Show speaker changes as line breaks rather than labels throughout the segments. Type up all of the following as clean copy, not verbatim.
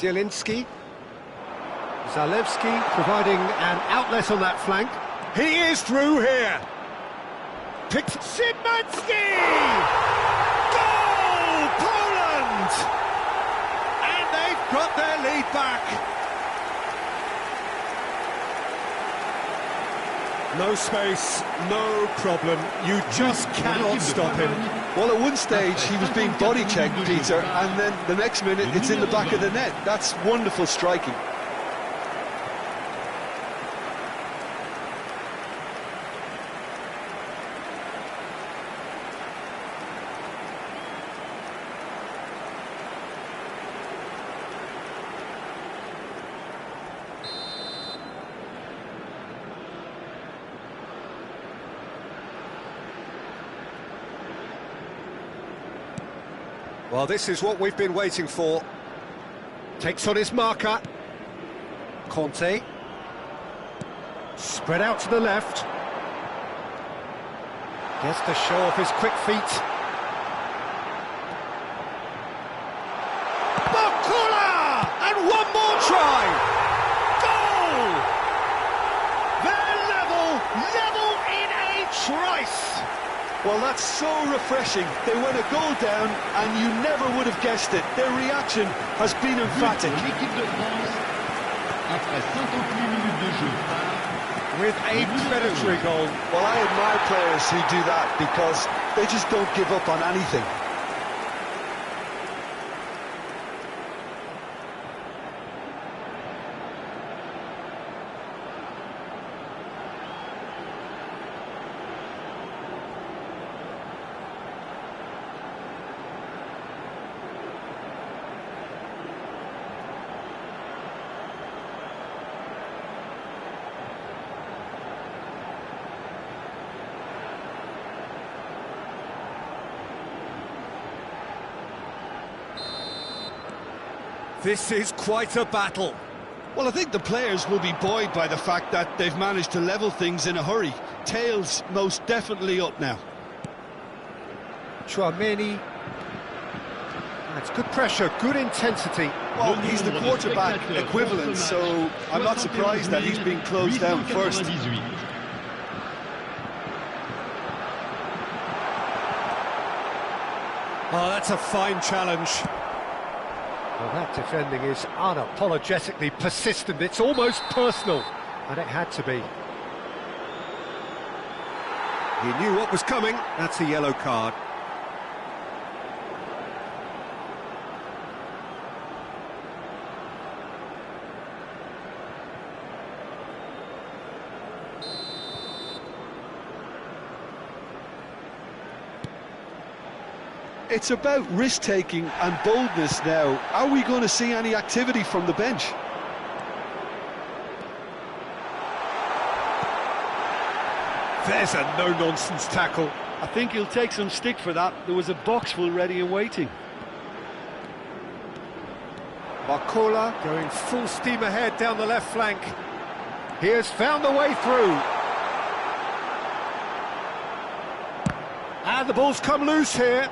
Zielinski. Zalewski providing an outlet on that flank. He is through here. Picked Szymanski! Goal! Poland! And they've got their lead back. No space, no problem. You just cannot stop him.
Well, at one stage he was being body checked, Peter, and then the next minute it's in the back of the net. That's wonderful striking.
Well, this is what we've been waiting for. Takes on his marker. Conte. Spread out to the left. Gets to show off his quick feet. Bakula! And one more try! Goal! They're level in a trice!
Well, that's so refreshing. They went a goal down and you never would have guessed it. Their reaction has been emphatic.
L'équipe de France, après 58 minutes de jeu.
With a predatory goal.
Well, I admire players who do that because they just don't give up on anything.
This is quite a battle.
Well, I think the players will be buoyed by the fact that they've managed to level things in a hurry. Tails most definitely up now.
Chouameni. That's good pressure, good intensity.
Well, he's the quarterback equivalent, so I'm not surprised that he's been closed down first.
Oh, that's a fine challenge. Well, that defending is unapologetically persistent. It's almost personal, and it had to be. He knew what was coming. That's a yellow card.
It's about risk-taking and boldness now. Are we going to see any activity from the bench?
There's a no-nonsense tackle.
I think he'll take some stick for that. There was a box full ready and waiting.
Bakula going full steam ahead down the left flank. He has found the way through. And the ball's come loose here.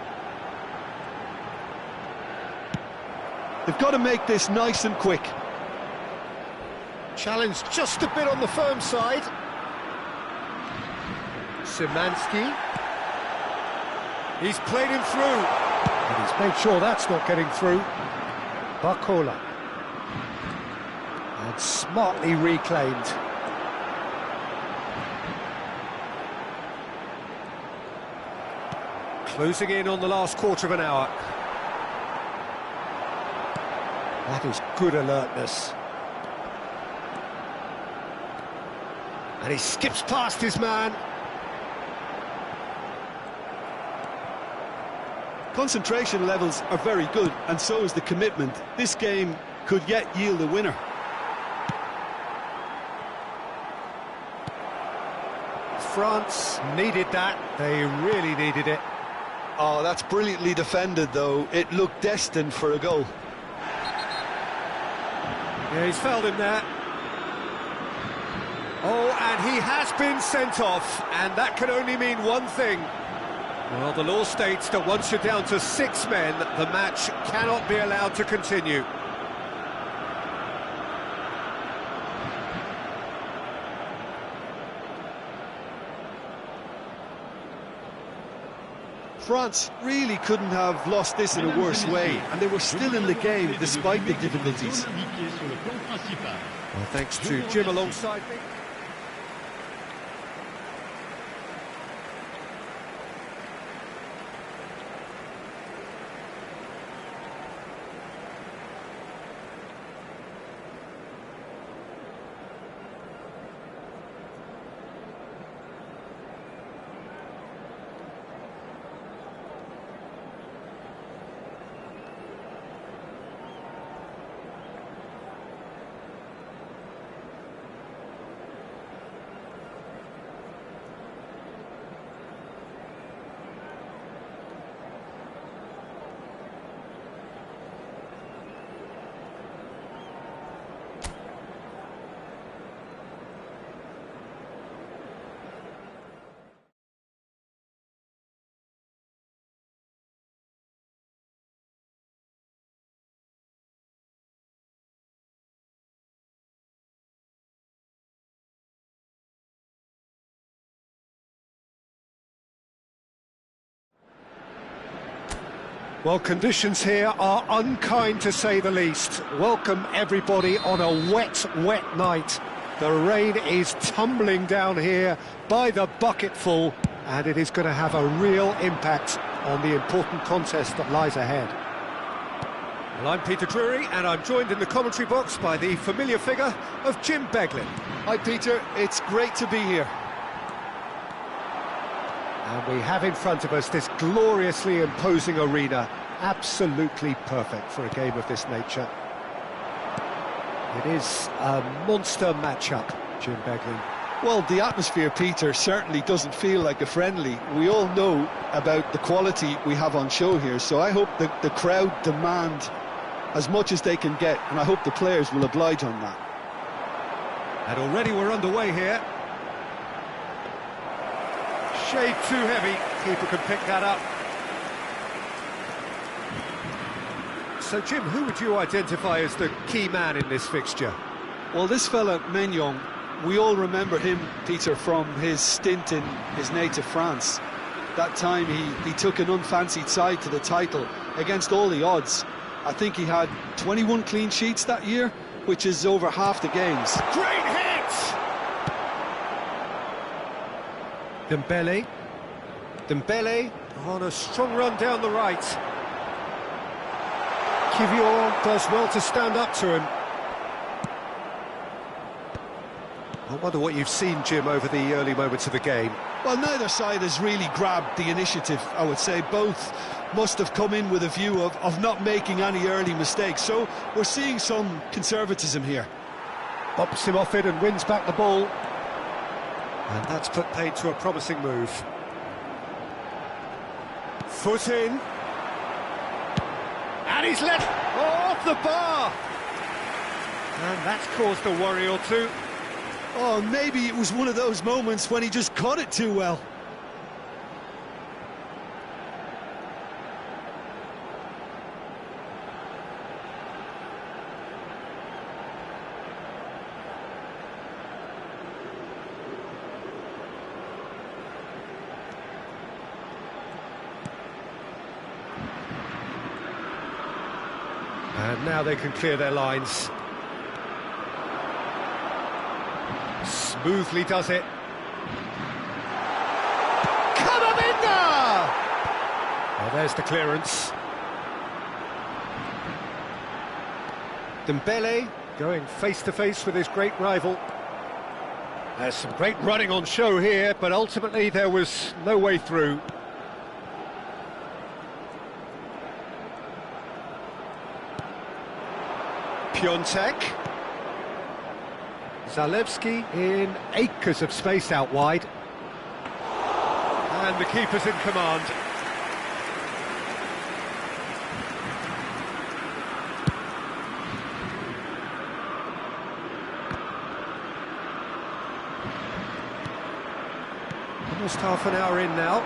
They've got to make this nice and quick.
Challenge just a bit on the firm side. Szymanski. He's played him through. And he's made sure that's not getting through. Bakula. And smartly reclaimed. Closing in on the last quarter of an hour. That is good alertness. And he skips past his man.
Concentration levels are very good, and so is the commitment. This game could yet yield a winner.
France needed that. They really needed it.
Oh, that's brilliantly defended, though. It looked destined for a goal.
Yeah, he's fouled him there. Oh, and he has been sent off, and that can only mean one thing. Well, the law states that once you're down to 6 men, the match cannot be allowed to continue.
France really couldn't have lost this in a worse way, and they were still in the game despite the difficulties.
Well, thanks to Jim alongside me. Well, conditions here are unkind to say the least. Welcome everybody on a wet, wet night. The rain is tumbling down here by the bucketful, and it is going to have a real impact on the important contest that lies ahead. Well, I'm Peter Drury, and I'm joined in the commentary box by the familiar figure of Jim Beglin.
Hi Peter, it's great to be here.
And we have in front of us this gloriously imposing arena, absolutely perfect for a game of this nature. It is a monster matchup, Jim Beglin.
Well, the atmosphere, Peter, certainly doesn't feel like a friendly. We all know about the quality we have on show here, so I hope that the crowd demand as much as they can get, and I hope the players will oblige on that.
And already we're underway here. Shade too heavy, keeper can pick that up. So Jim, who would you identify as the key man in this fixture?
Well, this fella, Maignan, we all remember him, Peter, from his stint in his native France. That time he took an unfancied side to the title against all the odds. I think he had 21 clean sheets that year, which is over half the games.
Great hit! Dembele on a strong run down the right. Kivior does well to stand up to him. I wonder what you've seen, Jim, over the early moments of the game.
Well, neither side has really grabbed the initiative, I would say. Both must have come in with a view of not making any early mistakes. So we're seeing some conservatism here.
Bops him off it and wins back the ball. And that's put paid to a promising move. Foot in. And he's let off the bar. And that's caused a worry or two.
Oh, maybe it was one of those moments when he just caught it too well.
And now they can clear their lines. Smoothly does it. Camavinga! Well, there's the clearance. Dembele going face-to-face with his great rival. There's some great running on show here, but ultimately there was no way through. Piontek. Zalewski in acres of space out wide. And the keeper's in command. Almost half an hour in now.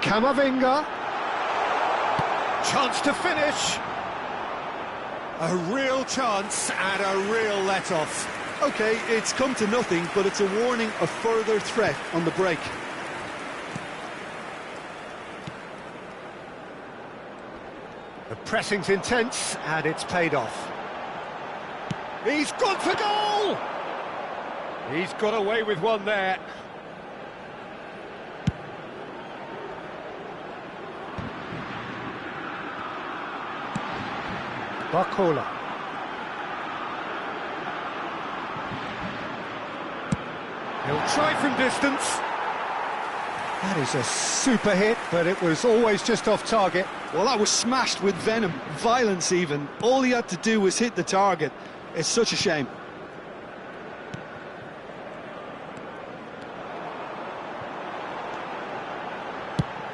Camavinga. Chance to finish. A real chance and a real let-off.
OK, it's come to nothing, but it's a warning of further threat on the break.
pressing's intense, and it's paid off. He's gone for goal! He's got away with one there. Barcola. He'll try from distance. That is a super hit, but it was always just off target.
Well, that was smashed with venom, violence even. All he had to do was hit the target. It's such a shame.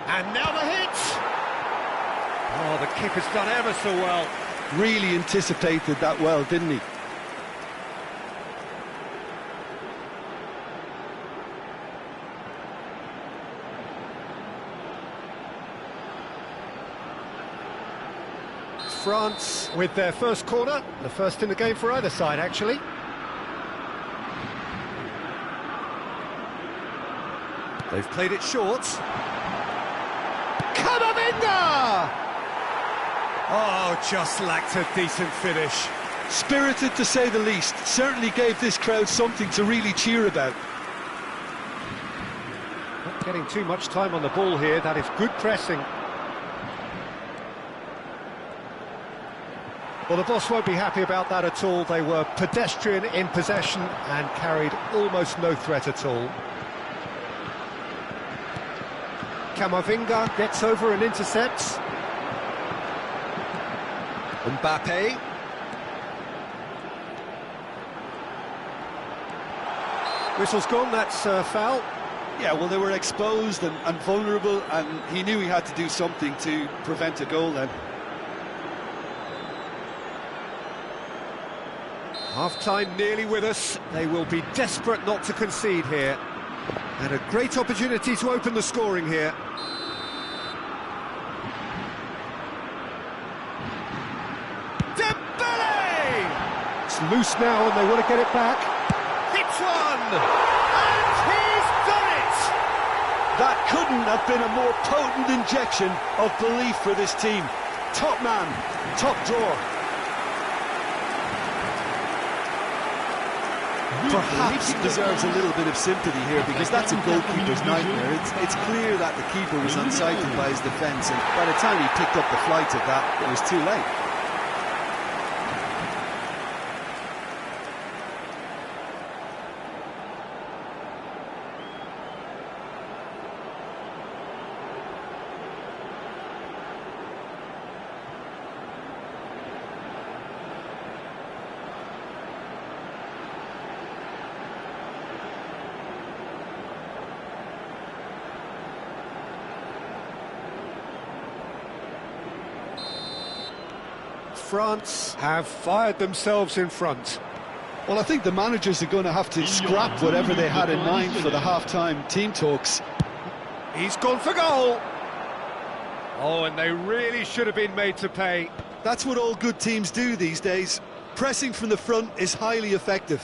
And now the hit! Oh, the keeper's done ever so well.
Really anticipated that well, didn't he?
France with their first corner, the first in the game for either side, actually. They've played it short. Kamavinga! Oh, just lacked a decent finish.
Spirited, to say the least. Certainly gave this crowd something to really cheer about.
Not getting too much time on the ball here, that is good pressing. Well, the boss won't be happy about that at all. They were pedestrian in possession and carried almost no threat at all. Kamavinga gets over and intercepts. Mbappe. Whistle's gone, that's foul.
Yeah, well, they were exposed and vulnerable, and he knew he had to do something to prevent a goal then.
Half-time nearly with us. They will be desperate not to concede here. And a great opportunity to open the scoring here. It's loose now and they want to get it back. Hits one! And he's done it!
That couldn't have been a more potent injection of belief for this team. Top man, top drawer. Perhaps deserves a little bit of sympathy here, because that's a goalkeeper's nightmare. It's clear that the keeper was unsighted by his defence, and by the time he picked up the flight of that, it was too late.
France have fired themselves in front.
Well, I think the managers are going to have to scrap whatever they had in mind for the half-time team talks.
He's gone for goal. Oh, and they really should have been made to pay.
That's what all good teams do these days. Pressing from the front is highly effective.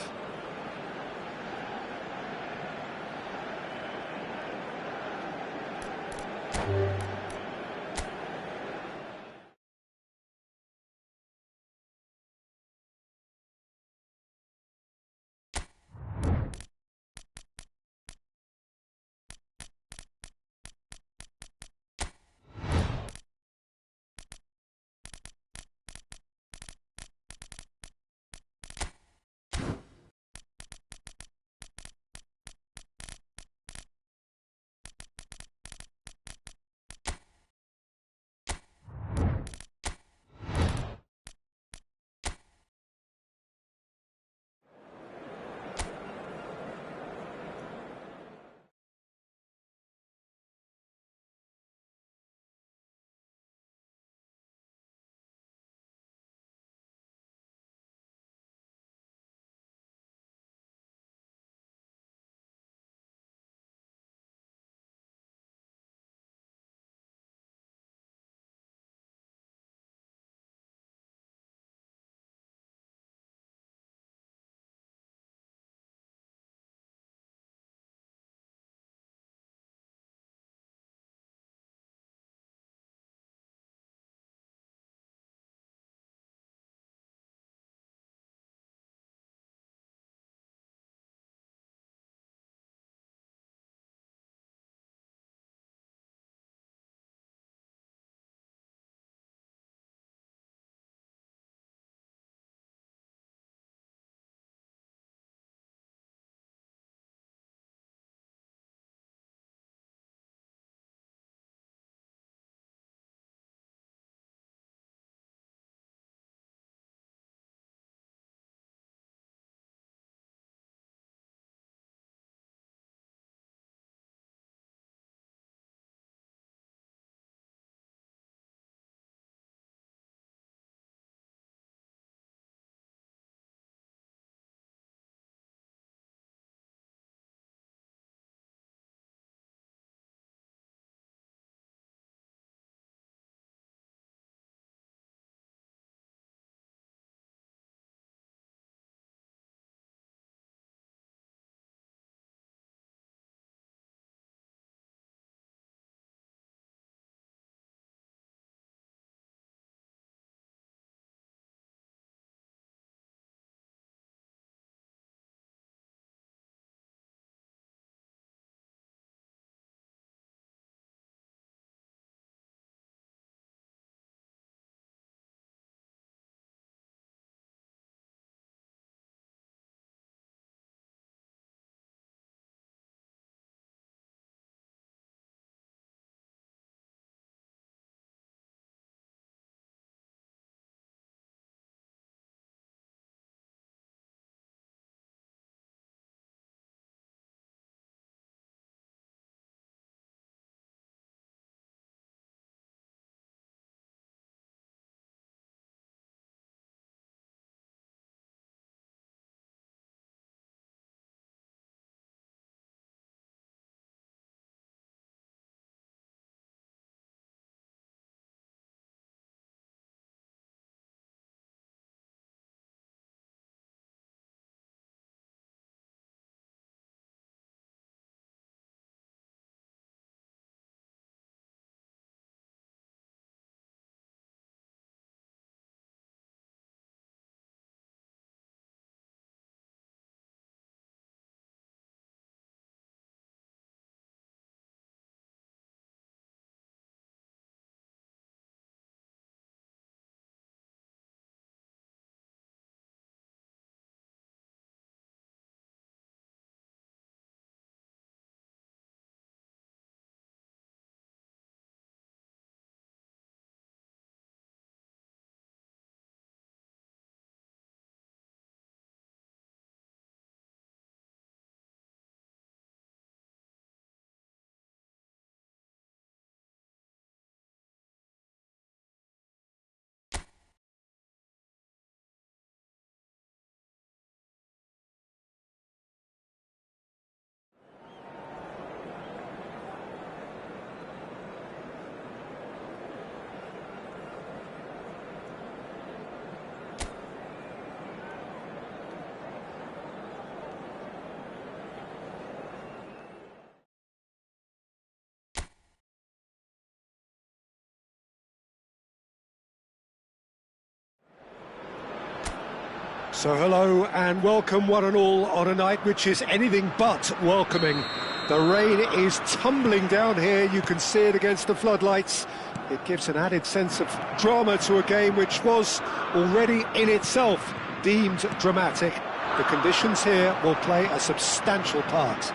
So hello and welcome one and all on a night which is anything but welcoming. The rain is tumbling down here, you can see it against the floodlights. It gives an added sense of drama to a game which was already in itself deemed dramatic. The conditions here will play a substantial part.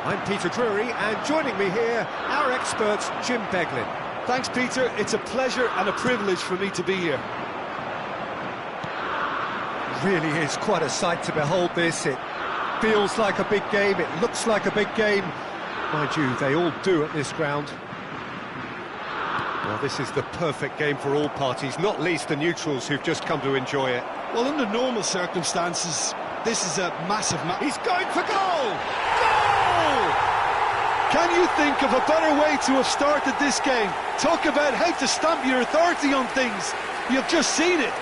I'm Peter Drury, and joining me here, our expert Jim Beglin.
Thanks, Peter. It's a pleasure and a privilege for me to be here.
Really is quite a sight to behold this. It feels like a big game, it looks like a big game. Mind you, they all do at this ground. Well, this is the perfect game for all parties, not least the neutrals who've just come to enjoy it.
Well, under normal circumstances, this is a massive match.
He's going for goal! Goal!
Can you think of a better way to have started this game? Talk about how to stamp your authority on things. You've just seen it.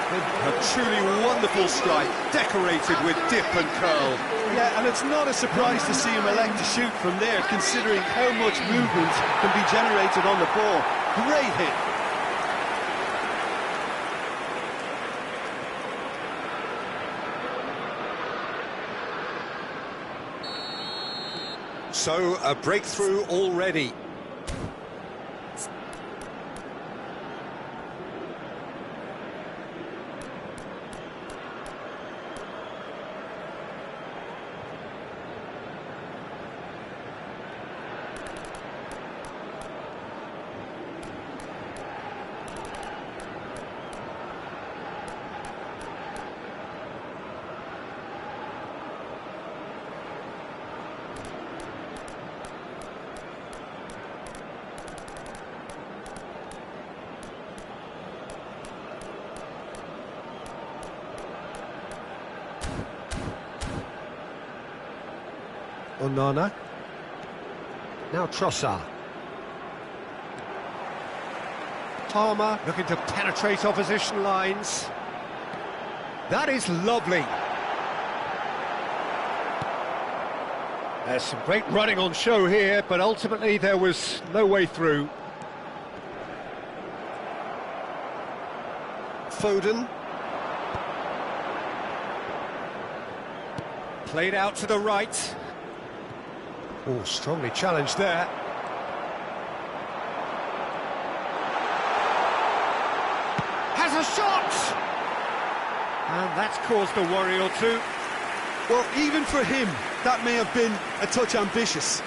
A truly wonderful strike, decorated with dip and curl.
Yeah, and it's not a surprise to see him elect to shoot from there, considering how much movement can be generated on the ball. Great hit.
So, a breakthrough already. Onana. Now Trossard. Palmer looking to penetrate opposition lines. That is lovely. There's some great running on show here, but ultimately there was no way through. Foden. Played out to the right. Oh, strongly challenged there. Has a shot! And that's caused a worry or two.
Well, even for him, that may have been a touch ambitious.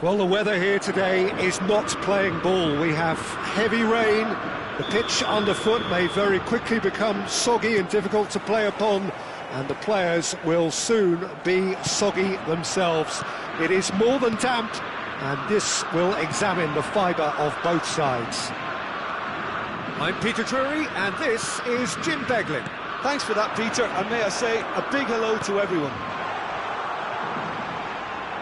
Well, the weather here today is not playing ball. We have heavy rain. The pitch underfoot may very quickly become soggy and difficult to play upon, and the players will soon be soggy themselves. It is more than damp, and this will examine the fibre of both sides. I'm Peter Drury, and this is Jim Beglin.
Thanks for that, Peter, and may I say a big hello to everyone.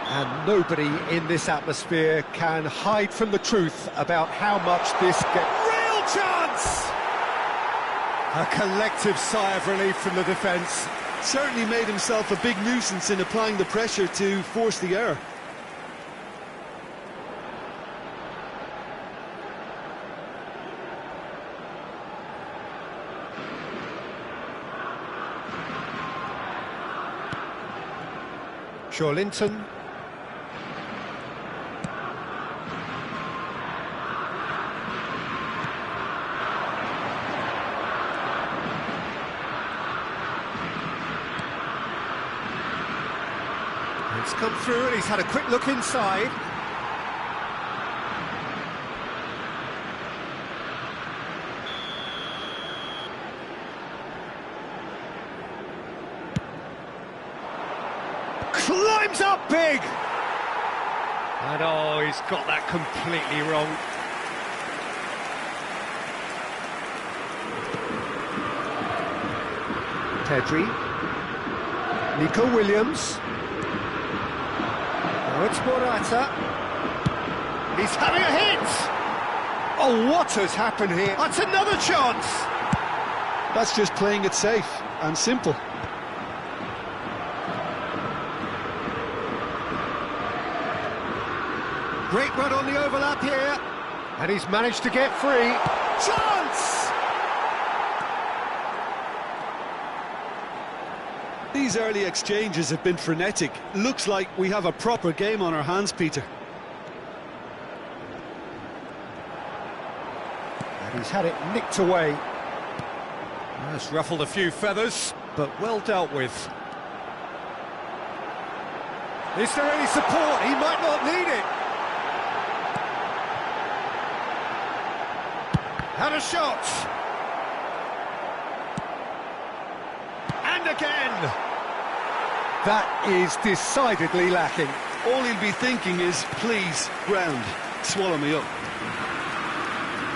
And nobody in this atmosphere can hide from the truth about how much this real chance! A collective sigh of relief from the defence.
Certainly made himself a big nuisance in applying the pressure to force the error.
Linton. It's come through and he's had a quick look inside. Climbs up big! And oh, he's got that completely wrong. Pedri. Nico Williams. Now it's Morata. He's having a hit! Oh, what has happened here? That's another chance!
That's just playing it safe and simple.
Great run on the overlap here, and he's managed to get free. Chance!
These early exchanges have been frenetic. Looks like we have a proper game on our hands, Peter.
And he's had it nicked away. That's ruffled a few feathers, but well dealt with. Is there any support? He might not need it. Had a shot. And again. That is decidedly lacking.
All he'll be thinking is, please, ground, swallow me up.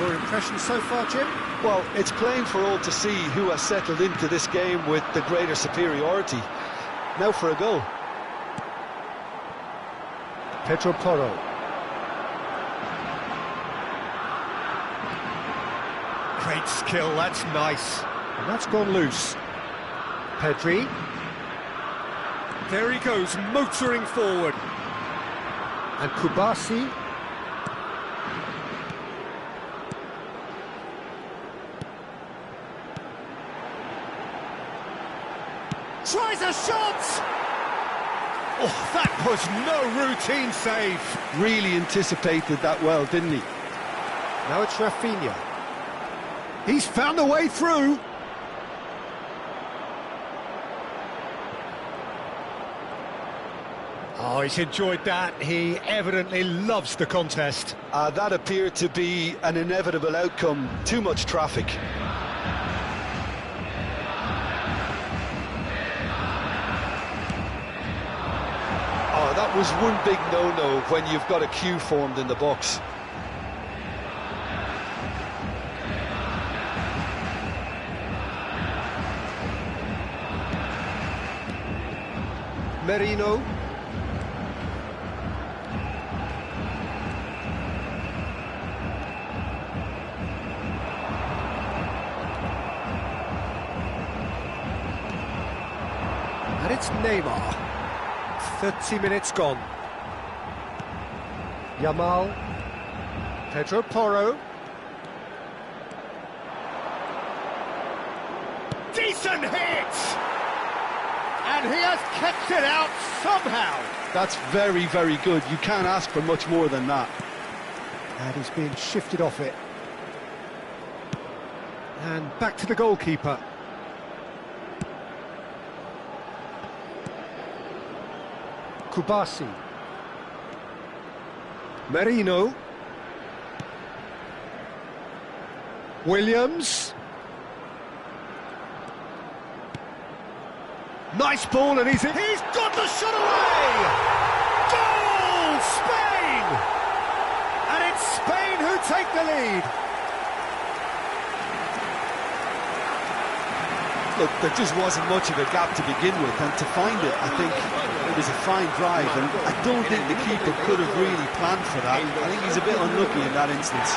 Your impression so far, Jim?
Well, it's plain for all to see who has settled into this game with the greater superiority. Now for a goal.
Pedro Porro. Great skill, that's nice. And that's gone loose. Pedri. There he goes, motoring forward. And Kubasi. Tries a shot! Oh, that was no routine save.
Really anticipated that well, didn't he?
Now it's Rafinha. He's found a way through. Oh, he's enjoyed that. He evidently loves the contest.
That appeared to be an inevitable outcome. Too much traffic. Oh, that was one big no-no when you've got a queue formed in the box.
Merino. And it's Neymar. 30 minutes gone. Yamal. Pedro Porro. Decent hit! And he has kept it out somehow.
That's very, very good. You can't ask for much more than that.
And he's being shifted off it. And back to the goalkeeper. Kubasi. Merino. Williams. Nice ball, and he's got the shot away! Goal! Spain! And it's Spain who take the lead.
Look, there just wasn't much of a gap to begin with, and to find it, I think it was a fine drive, and I don't think the keeper could have really planned for that. I think he's a bit unlucky in that instance.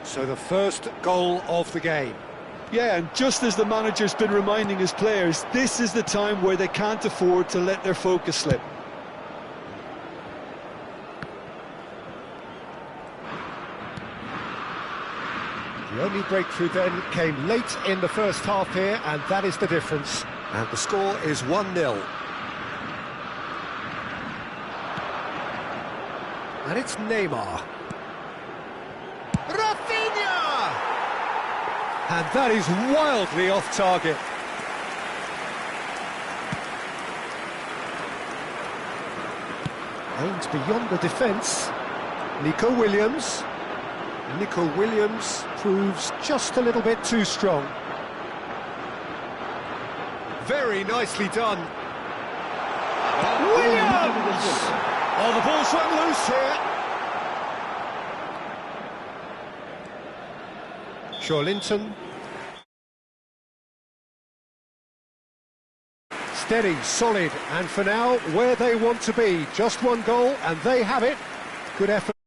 So the first goal of the game.
Yeah, and just as the manager's been reminding his players, this is the time where they can't afford to let their focus slip.
The only breakthrough then came late in the first half here, and that is the difference. And the score is 1-0. And it's Neymar. Rafinha! And that is wildly off target. Aims beyond the defence. Nico Williams. Nico Williams proves just a little bit too strong. Very nicely done. Williams! Oh, the ball's run loose here. Linton. Steady, solid, and for now, where they want to be. Just one goal, and they have it. Good effort.